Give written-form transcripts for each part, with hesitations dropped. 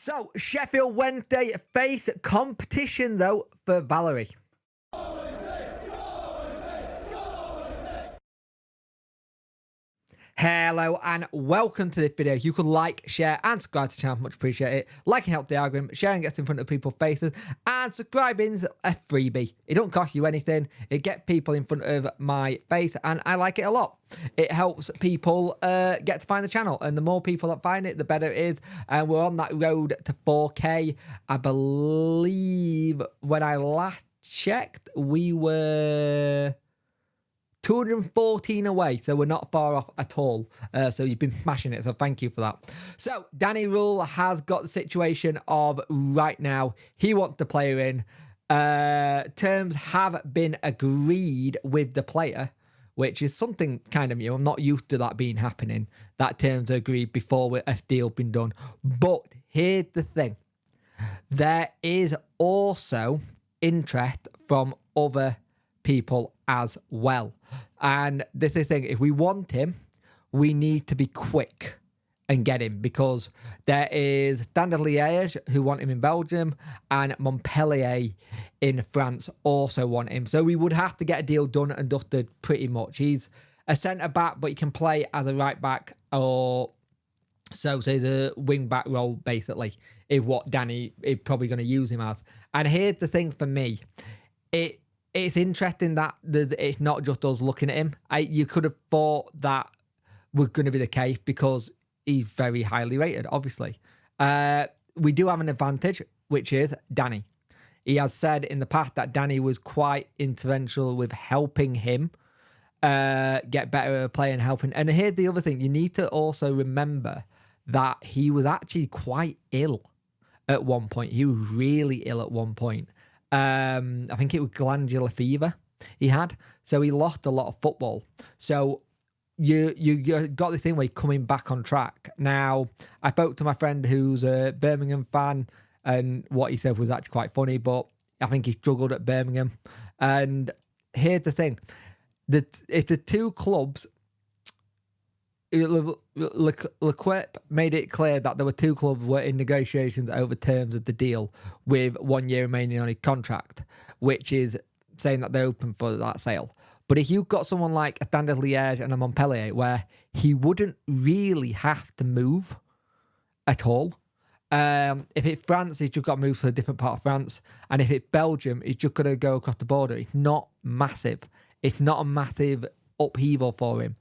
So, Sheffield Wednesday face competition, though, for Valery. Hello and welcome to this video. You could like, share and subscribe to the channel, much appreciate it. Liking helps the algorithm, sharing gets in front of people's faces, and subscribing's a freebie. It don't cost you anything, it gets people in front of my face and I like it a lot. It helps people get to find the channel, and the more people that find it, the better it is. And we're on that road to 4K. I believe when I last checked, we were 214 away, so we're not far off at all. So you've been smashing it, so thank you for that. So Danny Rule has got the situation of right now he wants the player in. Terms have been agreed with the player, which is something kind of new. I'm not used to that being happening, that terms are agreed before a deal been done. But here's the thing. There is also interest from other people as well. And this is the thing, if we want him, we need to be quick and get him, because there is Standard Liège who want him in Belgium, and Montpellier in France also want him. So we would have to get a deal done and dusted pretty much. He's a centre-back, but he can play as a right-back, or so he's a wing-back role, basically, is what Danny is probably going to use him as. And here's the thing for me. It's interesting that it's not just us looking at him. You could have thought that was going to be the case because he's very highly rated, obviously. We do have an advantage, which is Danny. He has said in the past that Danny was quite influential with helping him get better at playing and helping. And here's the other thing. You need to also remember that he was actually quite ill at one point. He was really ill at one point. I think it was glandular fever he had, so he lost a lot of football. So you got this thing where you're coming back on track. Now, I spoke to my friend who's a Birmingham fan, and what he said was actually quite funny, but I think he struggled at Birmingham. And here's the thing, if the two clubs, L'Equipe made it clear that there were two clubs were in negotiations over terms of the deal with 1 year remaining on his contract, which is saying that they're open for that sale. But if you've got someone like a Standard Liège and a Montpellier, where he wouldn't really have to move at all. If it's France, he's just got to move to a different part of France. And if it's Belgium, he's just got to go across the border. It's not massive. It's not a massive upheaval for him.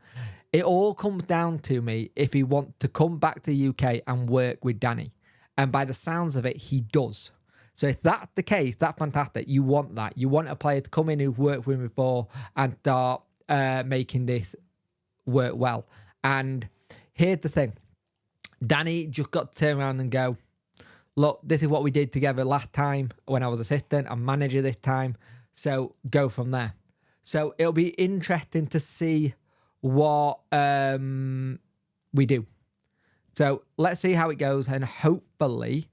It all comes down to me if he wants to come back to the UK and work with Danny. And by the sounds of it, he does. So if that's the case, that's fantastic. You want that. You want a player to come in who's worked with him before and start making this work well. And here's the thing. Danny just got to turn around and go, look, this is what we did together last time when I was assistant. I'm manager this time. So go from there. So it'll be interesting to see what we do. So let's see how it goes, and hopefully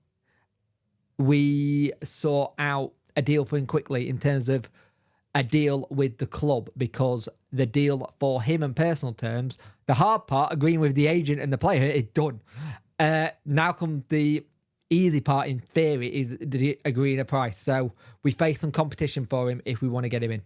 we sort out a deal for him quickly in terms of a deal with the club, because the deal for him in personal terms, the hard part, agreeing with the agent and the player, is done. Now comes the easy part in theory, is agreeing a price. So we face some competition for him if we want to get him in.